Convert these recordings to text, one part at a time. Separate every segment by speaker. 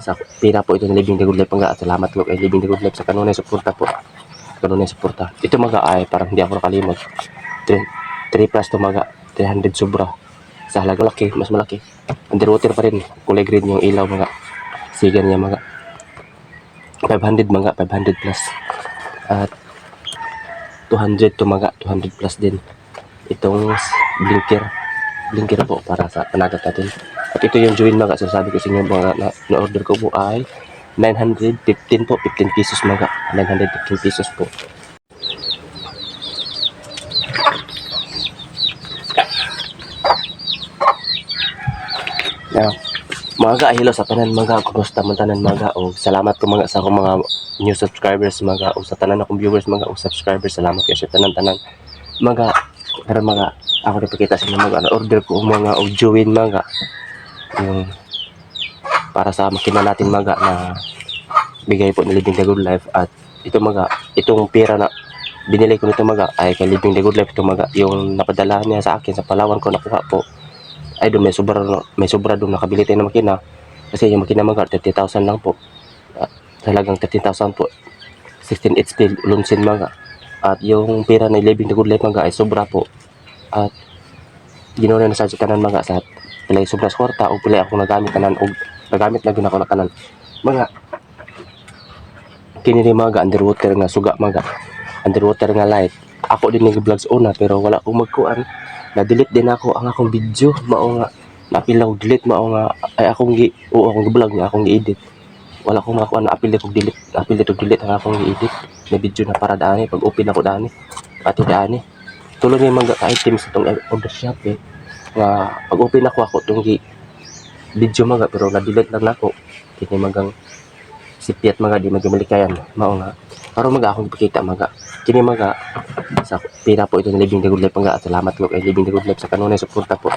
Speaker 1: Sa pira po ito ng Living the Good Life mga. Salamat po kay Living the Good Life sa kanunay suporta po. Kanunay suporta. Ito mga ay parang hindi ako nakalimot. 3 plus to mga 300 sobra. Sa halagang laki, mas malaki. Underwater pa rin. Kulay green yung ilaw mga. Sigan niya mga. 500 mga, 500 plus. At 200 to mga, 200 plus din. Itong blinker po para sa panagat natin. At ito yung join mga, sasabi ko sa inyo mga na-order ko po ay 915 po, 15 pesos mga, 915 pesos po. Now, mga hello sa tanan mga, kumusta man tanan mga, o salamat ko mga sa akong mga new subscribers mga, o sa tanan akong viewers mga, o subscribers, salamat kayo sa tanan mga. Pero mga, ako napakita sa inyo mga, order ko mga o join mga, yung para sa makina natin mga na bigay po ni Living the Good Life. At ito mga, itong pera na binili ko nito mga ay kay Living the Good Life ito mga, yung napadala niya sa akin sa Palawan ko nakuha po ay doon may sobra doon, nakabili tayo ng makina kasi yung makina mga 30,000 lang po. Talagang 13,000 po, 16 HP Lunsin mga. At yung pera na Living the Good Life mga ay sobra po, at ginawa na sa tanan mga sa pilay sobra sa kwarta o pilay ako nagamit tanan o nagamit na gina ko na kanan mga. Kini ni mga underwater nga suga mga, underwater nga light. Ako din nag-vlog sa una pero wala akong magkuan, na-delete din ako ang akong video mao nga, napilaw delete mao nga ay akong vlog nga akong gi-edit. Wala akong makuha na apil ko delete ang akong gi-edit na video na para dani pag open ako dani at dani tulo ni mga items itong order shop nga pag open ako tong video mga pero na-delete lang nako. Kini magang sipiat mga di magamalikayan mao nga para mga akong ipakita mga kini mga sa pira po ito ng Living the Good Life mga. Salamat po kay Living the Good Life sa kanunay suporta po.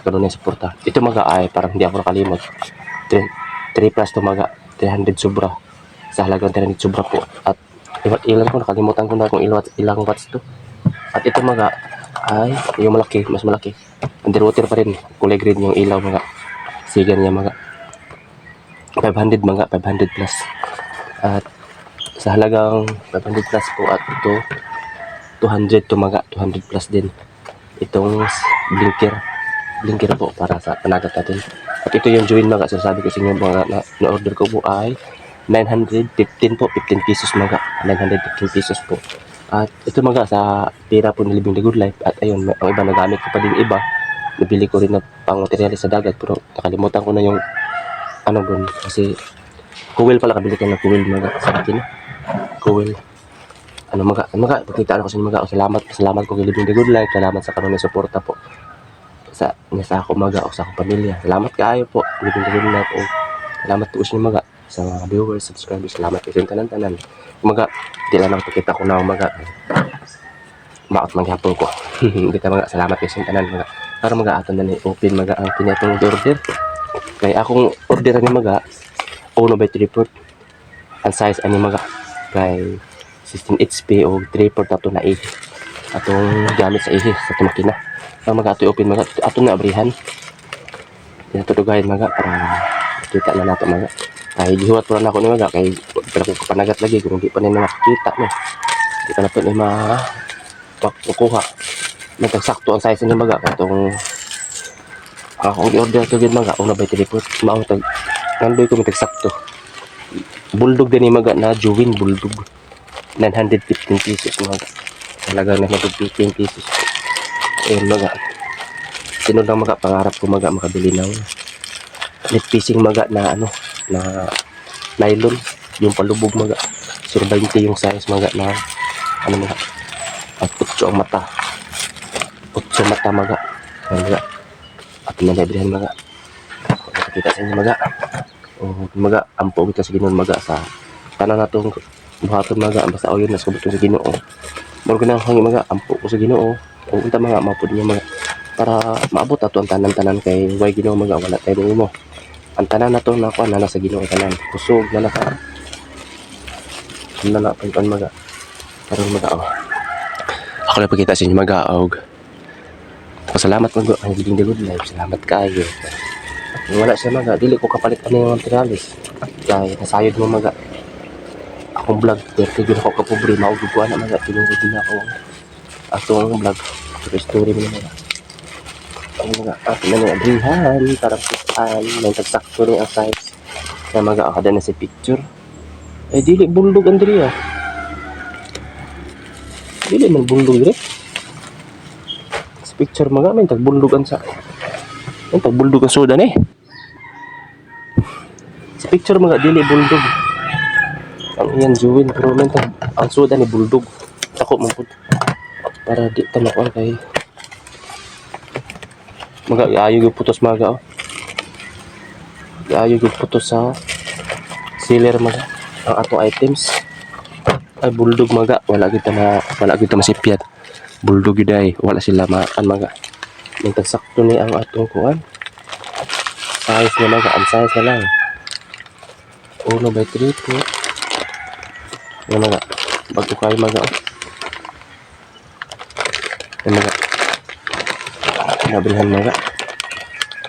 Speaker 1: Kanunay suporta. Ito mga ay parang hindi ako nakalimot. 3 plus to mga 300 sobra. Sa halagang 300 sobra po. At ilan ko nakalimutan ko na kung ilang watts to. At ito mga ay yung malaki, mas malaki. Underwater pa rin. Kulay green yung ilaw mga. Sigan niya mga. 500 mga, 500 plus. At sa halagang 500 plus po, at ito 200 to mga, 200 plus din. Itong blinker po para sa panagat natin. At ito yung join mga, sasabi ko sa inyo mga na-order ko po ay 915 po, 15 pesos mga, 915 pesos po. At ito mga sa pira po ni Living the Good Life. At ayun, ang iba nagamit ko pa din iba. Nabili ko rin na pang materialis sa dagat pero nakalimutan ko na yung ano doon kasi kuwil pala, kabili ko ng kuwil mga sa akin. Kuwil. Ano mga, pakita ako sa inyo mga. Salamat ko kay Living the Good Life. Salamat sa kanunay suporta po sa ako mga o sa akong pamilya. Salamat kaayo po Living the Good Life. O salamat po sa inyo mga sa mga viewers, subscribers. Salamat po sa tanan mga. Di lang pakita ko na mga maot maghapon ko. Kita mga, salamat po sa tanan mga. Para mga aton na ni open mga ang kinatong order. Kaya akong orderan ni mga 1 by 3/4 ang size ani mga kay 16 HP o 3/4 ato na atong gamit sa sa makina. Ang mga ato open mga ato na abrihan tinatudugayan mga para kita na nato mga. Kay gihuwat pa na ako ni mga kay pero ko kapanagat lagi kung hindi pa ni nakita no. Di pa na po ni makukuha. Nagsaksakto ang size ni mga katong akong i-order to gid mga 1 by 3/4 mao tag nandoy ko matagsakto. Bulldog din yung mga na Juwin Bulldog 915 pesos mga. Talaga na 15 pesos. Ayun mga, sino lang mga pangarap ko mga makabili ng net fishing mga na ano na nylon yung palubog mga 0.20 yung size mga na ano mga at 8 ang mata 8 mata mga mga at nalabrihan mga. Kita sa inyo mga o mga ampo kita sa Ginoo mga sa tanan natong buhaton mga basta o yun na subot sa Ginoo. Mao ganang hangi mga ampo ko sa Ginoo o unta mga mapud niya mga para maabot ato ang tanan-tanan kay way Ginoo mga wala tayo mo. Ang tanan nato na kuan na sa Ginoo tanan. Kusog na naka na pang mga karon mga ako na pakita sa inyo mga og. Salamat mga Living the Good Life. Salamat kayo. Wala siya maga, dili ko kapalit ano yung materialis. Kaya nasayod mo maga. Akong vlog, pero tigil ako kapobre, maugod ko na maga, tinugod din ako. Atong vlog, pero story mo na maga. Ang mga akin na nga drihan, parang putaan, may tagsakto ni ang size. Na maga ako na sa picture. Eh dili buldog Andrea. Dili man buldog dire. Sa picture maga, may tagbuldogan sa. May tagbuldogan soda ni. Sa picture mga dili buldog. Ang iyan juwin pero men ang soda ni buldog. Tako man pud. Para di tanakuan kay maga ayo gyud putos maga oh. Ayo gyud putos sa sealer maga. Ang ato items ay buldog maga wala gyud ta masipyat. Buldog gyud ay wala sila makan maga. Ning tagsakto ni ang atong kuan. Size na maga, ang size na lang. 1/3 po. Yan maga. Bago kayo maga. Yan maga. Nabrihan maga.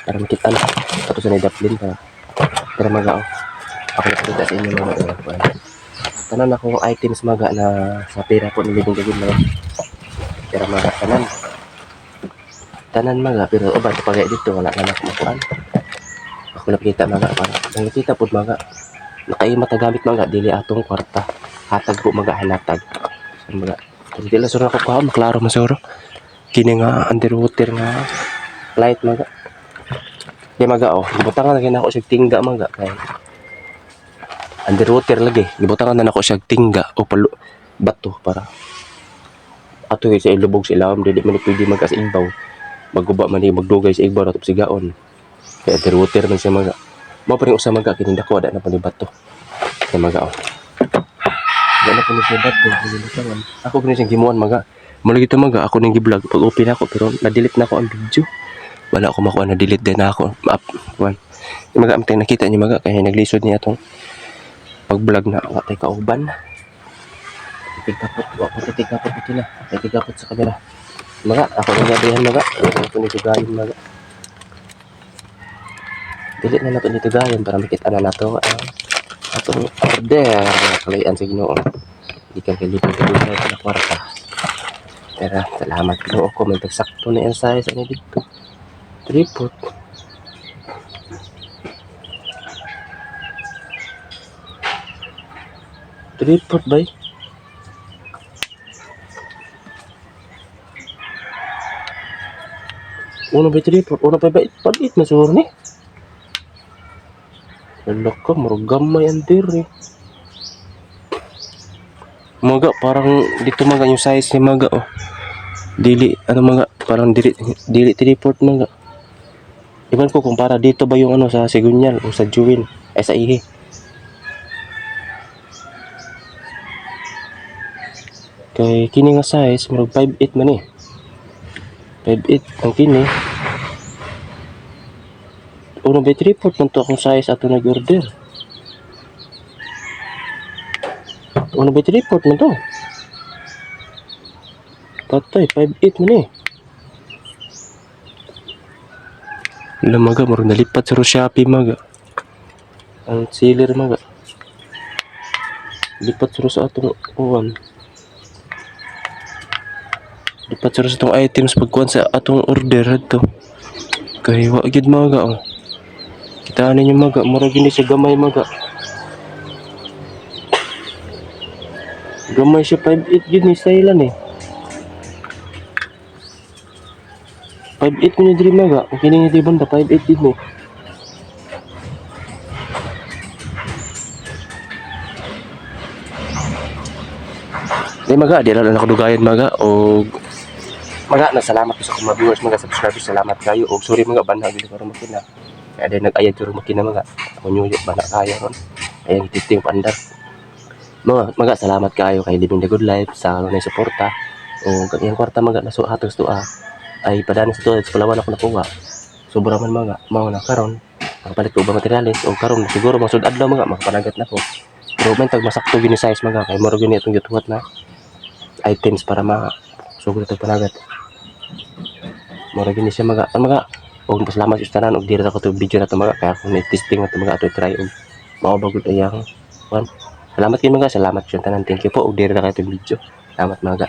Speaker 1: Para makita na. Tapos na daplin pa. Pero maga ako nakita sa inyo mga tanan akong items maga na sa pera po nilibing gagawin maga. Pero maga tanan maga. Pero ba't pagay dito wala na nakumakuan. Ako nakita maga. Nakita po maga. Nakaimat na gamit maga. Dili atong kwarta. Hatag po maga halatag. Maga. Kung dila sura ko pa, maklaro masuro. Kini nga underwater nga light maga. Di maga gibutangan na ako siya tingga maga. Kay underwater lagi. Gibutangan na ako siya tingga o palo bato para ato sa ilubog sa ilawom. Dili man pwede maga sa ibaw. Maguba man magdugay sa ibaw atop sigaon. Kay underwater man siya maga. Mao pa rin usa maga kini dako ada na pa ni bato. Kay maga wala ko ni siya bato. Ako kini siyang gimuan maga. Mula gito maga, ako nang gi-vlog pag open ako pero na-delete na ako ang video. Wala ako makuha na-delete din na ako. One. Yung maga, amtay nakita niyo maga, kaya naglisod niya itong pag-vlog na watay kauban. Titigapot, ako titigapot ito na. Titigapot sa kamera. Maga, ako nang gabihan maga. Ako nito gayon maga. Delete na nato nito gayon para makita na nato atong order. Kalayan sa Ginoo. Di ka kalipin ka na kwarta. Pero salamat Ginoo ko may tagsakto na yung size ano dito. Tripod. Tripod ba? Uno ba tripod? Uno pa ba? Palit na siguro ni. Wala ka, marang gamay ang diri. Maga, parang dito maga yung size ni maga Dili, ano maga, parang dili tripod maga. Iban ko kung para dito ba yung ano sa Sigunyal o sa Juwin, ay sa Ihi. Kay kini nga size, marang 5'8 man 5'8 ang kini. Uno ba tripod man to akong size ato nag-order. Uno ba tripod man to? Patay, 5'8 man Wala maga, marang nalipat sa Shopee maga. Ang sealer maga. Lipat sa atong uwan. Lipat sa atong items pagkuhan sa atong order ito. Kaya wagid maga Kitaan ninyo maga, mura gini siya gamay maga. Gamay siya 5'8 gini stylean 5'8 mo diri maga. Ang kini di banda 5'8 din mo. Di maga, di lang ako dugayan maga o maga na salamat sa mga viewers mga subscribers. Salamat kayo og sorry maga banha gid karon makina. Kaya din nag-ayad pero makina maga. Ako nyuyok banha kayo ron. Ayan titing pandar. Maga salamat kayo kay Living the Good Life sa kanang suporta. O kag iyang kwarta maga na so hatos to ay padana sa tulad sa Palawan ako nakuha. Sobra man mga mao na karon makapalit ko ba materials o karon siguro masud adlaw mga makapanagat na ko. Pero man tag masakto gini size mga kay moro gini itong gituhat na items para sugod ito panagat. Moro gini siya mga Og pasalamat sa tanan og diri na ko to video na to mga kaya kung testing na to mga ato try og mao ba gud ayang kuan. Salamat kayo mga, salamat sa tanan. Thank you po og diri na kayo to video. Salamat mga.